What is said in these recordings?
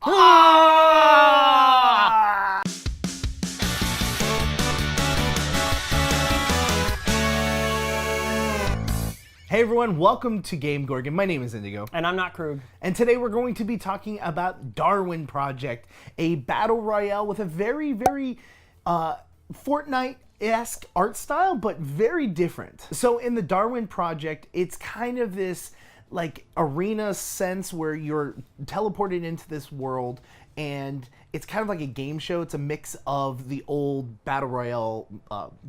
Ah! Hey everyone, welcome to GameGorgon. My name is Indigo. And I'm not Krug. And today we're going to be talking about Darwin Project, a battle royale with a very, very Fortnite-esque art style, but very different. So in the Darwin Project, it's kind of this like arena sense where you're teleported into this world, and it's kind of like a game show. It's a mix of the old battle royale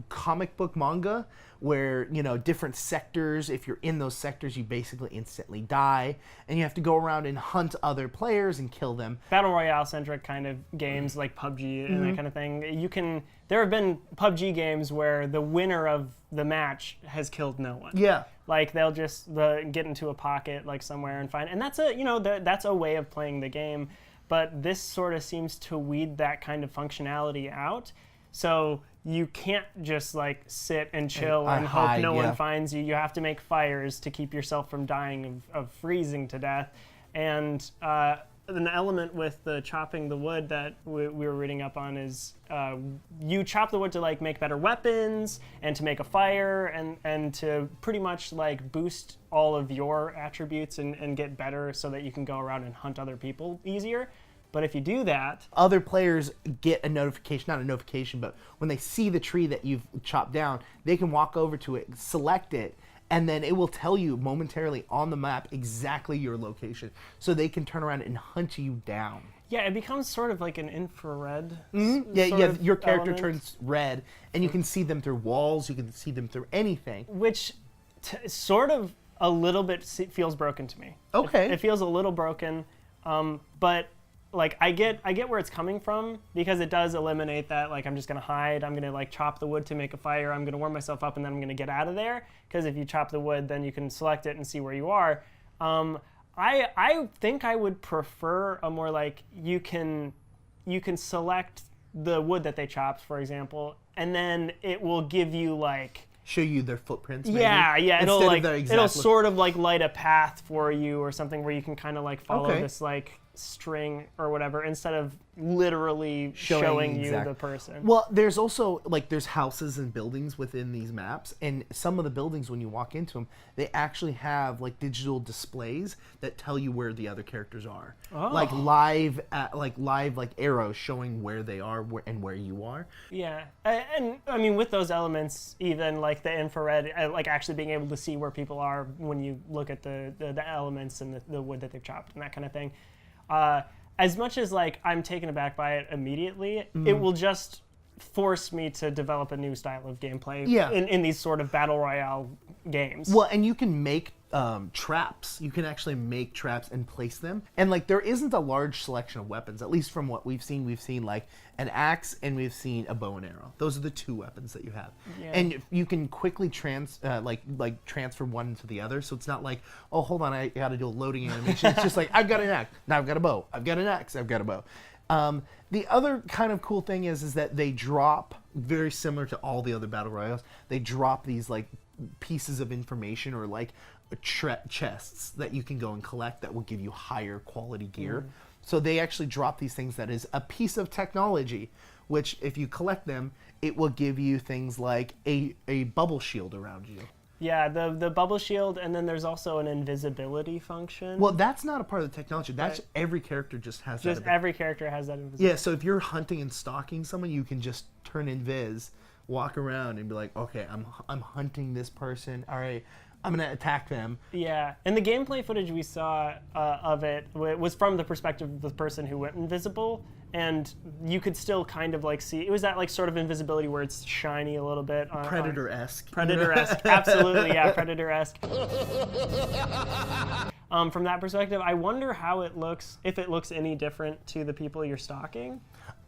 comic book manga, where, you know, different sectors, if you're in those sectors, you basically instantly die, and you have to go around and hunt other players and kill them. Battle Royale centric kind of games like PUBG and that kind of thing. There have been PUBG games where the winner of the match has killed no one. Yeah. Like they'll just get into a pocket like somewhere and find, and that's a way of playing the game. But this sort of seems to weed that kind of functionality out. So you can't just like sit and chill and hope no one finds you. You have to make fires to keep yourself from dying of freezing to death. And an element with the chopping the wood that we were reading up on is you chop the wood to like make better weapons and to make a fire and to pretty much like boost all of your attributes and get better so that you can go around and hunt other people easier. But if you do that, other players get a notification, not a notification, but when they see the tree that you've chopped down, they can walk over to it, select it, and then it will tell you momentarily on the map exactly your location. So they can turn around and hunt you down. Yeah, it becomes sort of like an infrared. Yeah, your character turns red, and you can see them through walls, you can see them through anything. Which sort of a little bit feels broken to me. Okay. It feels a little broken, but like I get where it's coming from, because it does eliminate that like I'm just gonna hide, I'm gonna like chop the wood to make a fire, I'm gonna warm myself up, and then I'm gonna get out of there. Because if you chop the wood, then you can select it and see where you are. I think I would prefer a more like you can select the wood that they chopped, for example, and then it will give you like show you their footprints. Maybe, yeah. It'll sort of like light a path for you or something where you can kind of like follow this like string or whatever instead of literally showing you the person. Well, there's also like there's houses and buildings within these maps, and some of the buildings when you walk into them, they actually have like digital displays that tell you where the other characters are. Oh. Like live arrows showing where they are and where you are. Yeah. And I mean with those elements, even like the infrared, like actually being able to see where people are when you look at the elements and the wood that they've chopped and that kind of thing. As much as like I'm taken aback by it immediately, it will just force me to develop a new style of gameplay in these sort of battle royale games. Well, and you can make traps. You can actually make traps and place them. And like there isn't a large selection of weapons, at least from what we've seen. We've seen like an axe and we've seen a bow and arrow. Those are the two weapons that you have. Yeah. And you can quickly transfer one to the other. So it's not like, oh, hold on, I got to do a loading animation. It's just like, I've got an axe, now I've got a bow. I've got an axe, I've got a bow. The other kind of cool thing is that they drop, very similar to all the other battle royales, they drop these like pieces of information or like chests that you can go and collect that will give you higher quality gear. So they actually drop these things that is a piece of technology, which if you collect them, it will give you things like a bubble shield around you. Yeah, the bubble shield, and then there's also an invisibility function. Well, that's not a part of the technology. That's every character just has that. Just every character has that invisibility. Yeah, so if you're hunting and stalking someone, you can just turn invis, walk around, and be like, okay, I'm hunting this person. All right, I'm gonna attack them. Yeah, and the gameplay footage we saw of it was from the perspective of the person who went invisible, and you could still kind of like see, it was that like sort of invisibility where it's shiny a little bit. Predator-esque. Predator-esque, absolutely, yeah, Predator-esque. From that perspective, I wonder how it looks, if it looks any different to the people you're stalking.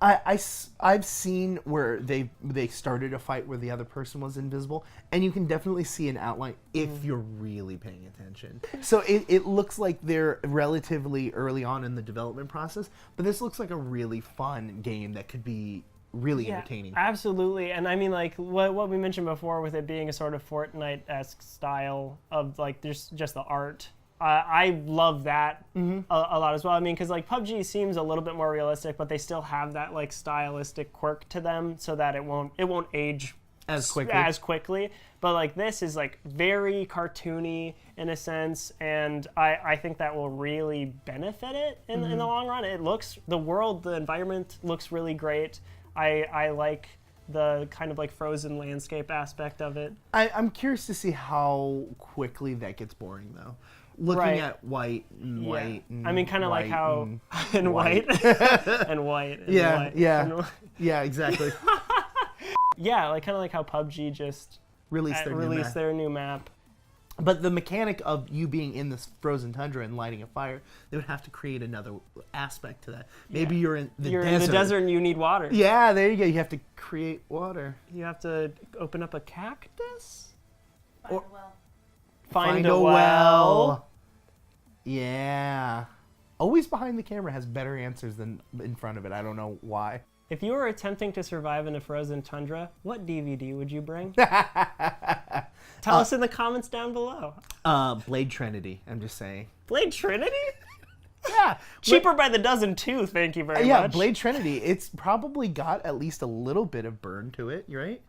I've seen where they started a fight where the other person was invisible, and you can definitely see an outline if you're really paying attention. So it looks like they're relatively early on in the development process, but this looks like a really fun game that could be really entertaining. Absolutely, and I mean like what we mentioned before with it being a sort of Fortnite-esque style of like there's just the art I love that a lot as well. I mean, because like PUBG seems a little bit more realistic, but they still have that like stylistic quirk to them, so that it won't age as quickly. But like this is like very cartoony in a sense, and I think that will really benefit it in the long run. The world, the environment looks really great. I like the kind of like frozen landscape aspect of it. I'm curious to see how quickly that gets boring, though. Looking at white and white. And I mean, kind of like how and white and white. And yeah, white yeah, yeah, exactly. Yeah, like kind of like how PUBG just released their new map. But the mechanic of you being in this frozen tundra and lighting a fire, they would have to create another aspect to that. Maybe you're in the desert. In the desert and you need water. Yeah, there you go. You have to create water. You have to open up a cactus? Find a well. Find a well. Yeah. Always behind the camera has better answers than in front of it. I don't know why. If you were attempting to survive in a frozen tundra, what DVD would you bring? Tell us in the comments down below. Blade Trinity, I'm just saying. Blade Trinity? Yeah. Cheaper by the dozen, too. Thank you very much. Yeah, Blade Trinity. It's probably got at least a little bit of burn to it, right?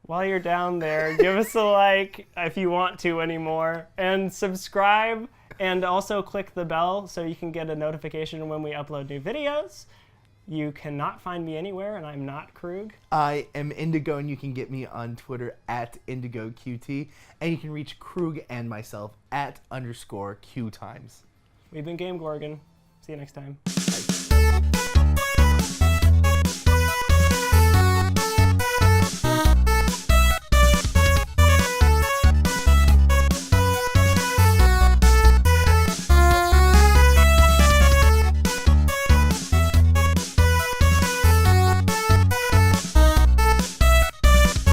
While you're down there, give us a like if you want to anymore, and subscribe, and also click the bell so you can get a notification when we upload new videos. You cannot find me anywhere, and I'm not Krug. I am Indigo, and you can get me on Twitter at IndigoQT, and you can reach Krug and myself at _QueueTimes. We've been GameGorgon. See you next time.